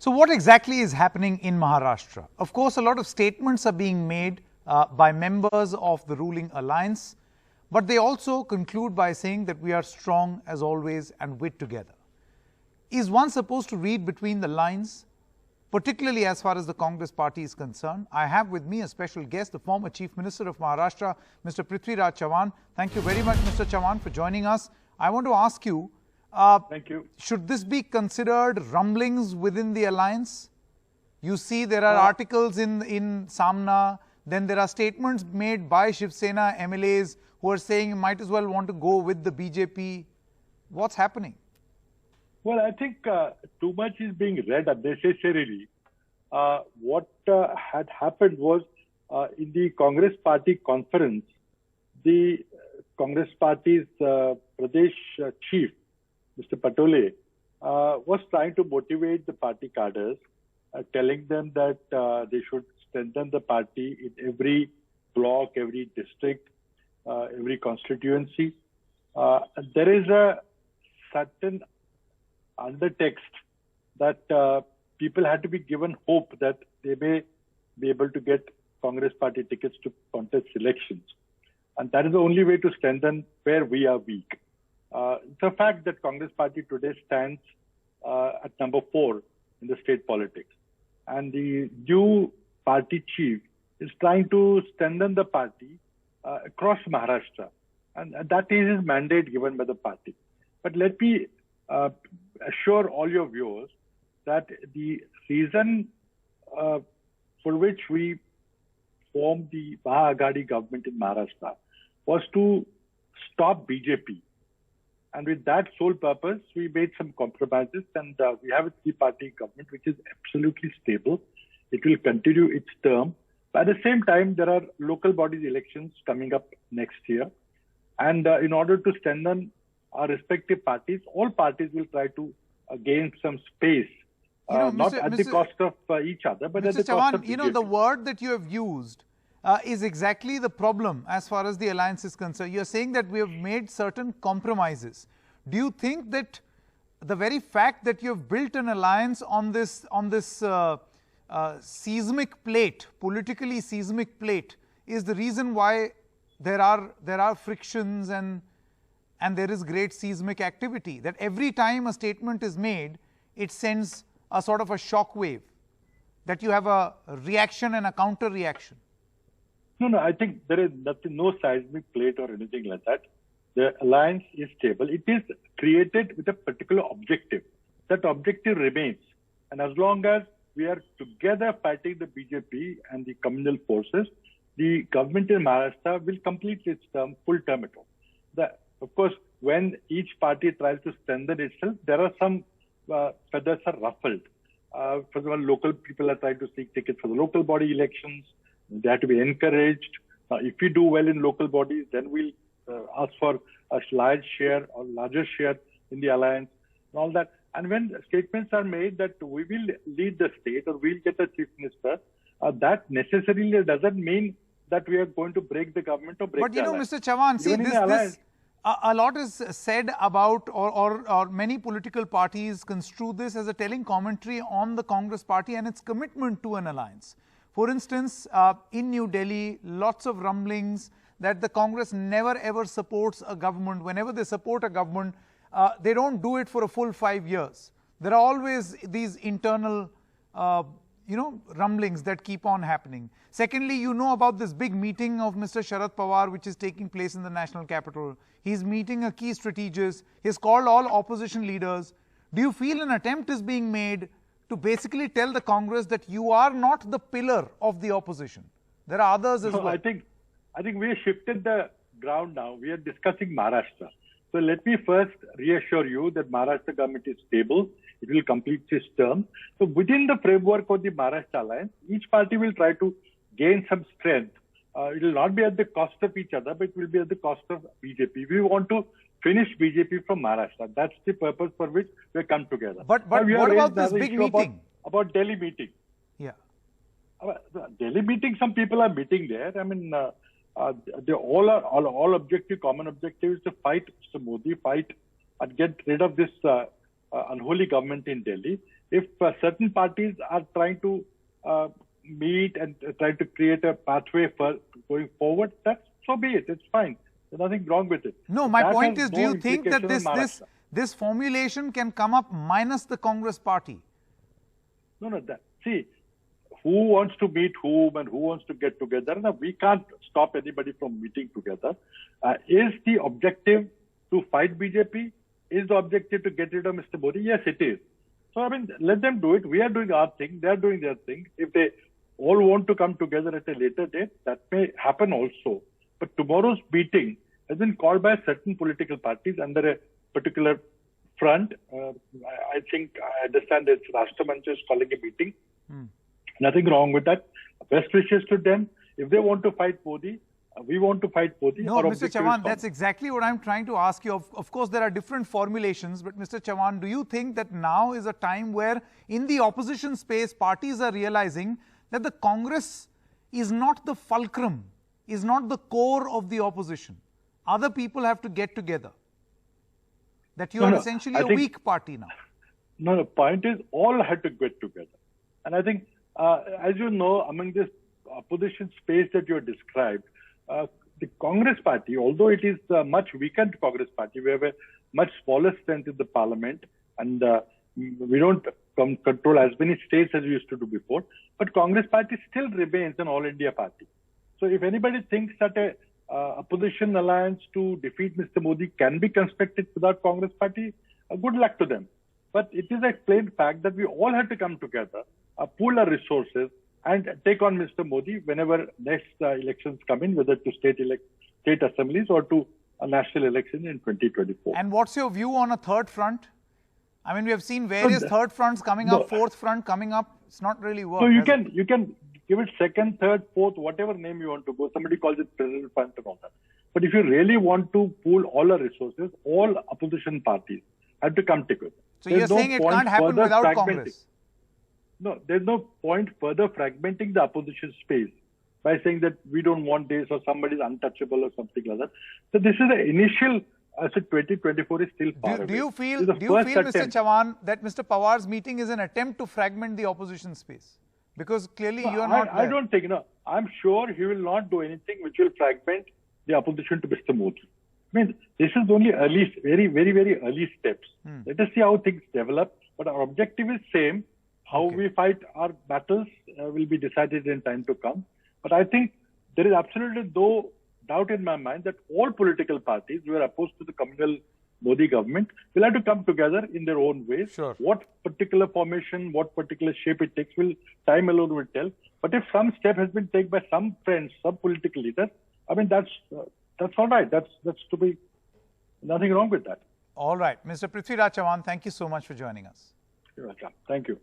So what exactly is happening in Maharashtra? Of course, a lot of statements are being made by members of the ruling alliance, but they also conclude by saying that we are strong as always and we're together. Is one supposed to read between the lines, particularly as far as the Congress party is concerned? I have with me a special guest, the former Chief Minister of Maharashtra, Mr. Prithviraj Chavan. Thank you very much, Mr. Chavan, for joining us. I want to ask you, thank you. Should this be considered rumblings within the alliance? You see, there are articles in Samna, then there are statements made by Shiv Sena MLAs who are saying you might as well want to go with the BJP. What's happening? Well, I think too much is being read unnecessarily. What had happened was in the Congress party conference, the Congress party's Pradesh chief, Mr. Patole, was trying to motivate the party cadres, telling them that they should strengthen the party in every block, every district, every constituency. There is a certain undertext that people had to be given hope that they may be able to get Congress party tickets to contest elections. And that is the only way to strengthen where we are weak. It's a fact that Congress party today stands at number 4 in the state politics. And the new party chief is trying to strengthen the party across Maharashtra. And that is his mandate given by the party. But let me assure all your viewers that the reason for which we formed the Maha-Aghadi government in Maharashtra was to stop BJP. And with that sole purpose, we made some compromises, and we have a three-party government which is absolutely stable. It will continue its term. But at the same time, there are local bodies elections coming up next year. And in order to strengthen our respective parties, all parties will try to gain some space, not at the cost of each other, but at the cost of BJP. You know, the word that you have used is exactly the problem as far as the alliance is concerned. You're saying that we have made certain compromises. Do you think that the very fact that you have built an alliance on this seismic plate, politically seismic plate, is the reason why there are frictions and there is great seismic activity? That every time a statement is made, it sends a sort of a shock wave, that you have a reaction and a counter reaction. No, I think there is nothing, no seismic plate or anything like that. The alliance is stable. It is created with a particular objective. That objective remains. And as long as we are together fighting the BJP and the communal forces, the government in Maharashtra will complete its term, full term at all. Of course, when each party tries to strengthen itself, there are some feathers are ruffled. For example, local people are trying to seek tickets for the local body elections. They have to be encouraged. If we do well in local bodies, then we'll ask for a large share or larger share in the alliance and all that. And when statements are made that we will lead the state or we'll get a chief minister, that necessarily doesn't mean that we are going to break the government or break the alliance. But Mr. Chavan, see, a lot is said about, or many political parties construe this as a telling commentary on the Congress party and its commitment to an alliance. For instance, in New Delhi, lots of rumblings that the Congress never ever supports a government. Whenever they support a government, they don't do it for a full 5 years. There are always these internal, rumblings that keep on happening. Secondly, you know about this big meeting of Mr. Sharad Pawar, which is taking place in the national capital. He's meeting a key strategist. He's called all opposition leaders. Do you feel an attempt is being made to basically tell the Congress that you are not the pillar of the opposition? There are others as well. I think we have shifted the ground now. We are discussing Maharashtra. So let me first reassure you that Maharashtra government is stable. It will complete its term. So within the framework of the Maharashtra alliance, each party will try to gain some strength. It will not be at the cost of each other, but it will be at the cost of BJP. We want to finish BJP from Maharashtra. That's the purpose for which we come together. But what about this big meeting? About Delhi meeting. Yeah. Delhi meeting, some people are meeting there. I mean, they all objective, common objective is to fight Mr. Modi, fight and get rid of this unholy government in Delhi. If certain parties are trying to meet and try to create a pathway for going forward, that's so be it. It's fine. There's nothing wrong with it. No, my point is, do you think that this formulation can come up minus the Congress party? No. See, who wants to meet whom and who wants to get together? No, we can't stop anybody from meeting together. Is the objective to fight BJP? Is the objective to get rid of Mr. Modi? Yes, it is. So, I mean, let them do it. We are doing our thing. They are doing their thing. If they all want to come together at a later date, that may happen also. But tomorrow's meeting has been called by certain political parties under a particular front. I think, I understand it's Rashtramancha is calling a meeting. Nothing wrong with that. Best wishes to them. If they want to fight Modi, we want to fight Modi. No, Mr. Chavan, that's exactly what I'm trying to ask you. Of course, there are different formulations, but Mr. Chavan, do you think that now is a time where in the opposition space, parties are realizing that the Congress is not the fulcrum, is not the core of the opposition? Other people have to get together. That you are essentially a weak party now. No, the point is all had to get together. And I think, as you know, among this opposition space that you have described, the Congress party, although it is a much weakened Congress party, we have a much smaller strength in the parliament, and we don't control as many states as we used to do before, but Congress party still remains an all-India party. So if anybody thinks that a opposition alliance to defeat Mr. Modi can be constructed without Congress party, good luck to them. But it is a plain fact that we all have to come together, pool our resources, and take on Mr. Modi whenever next elections come in, whether to state assemblies or to a national election in 2024. And what's your view on a third front? I mean, we have seen various third fronts coming up, fourth front coming up. It's not really worked. So you can give it second, third, fourth, whatever name you want to go. Somebody calls it president front and all that. But if you really want to pool all our resources, all opposition parties have to come together. So you're saying it can't happen without Congress? No, there's no point further fragmenting the opposition space by saying that we don't want this or somebody is untouchable or something like that. So this is the initial, I said 2024 is still far away. Do you feel, Mr. Chavan, that Mr. Pawar's meeting is an attempt to fragment the opposition space? Because clearly you are not there. I don't think, no. I'm sure he will not do anything which will fragment the opposition to Mr. Modi. I mean, this is only very, very early steps. Let us see how things develop. But our objective is same. How we fight our battles will be decided in time to come. But I think there is absolutely no doubt in my mind that all political parties who are opposed to the communal Modi government will have to come together in their own ways. Sure. What particular formation, what particular shape it takes, time alone will tell. But if some step has been taken by some friends, some political leaders, I mean, that's all right. That's to be nothing wrong with that. All right. Mr. Prithviraj Chavan, thank you so much for joining us. You're welcome. Thank you.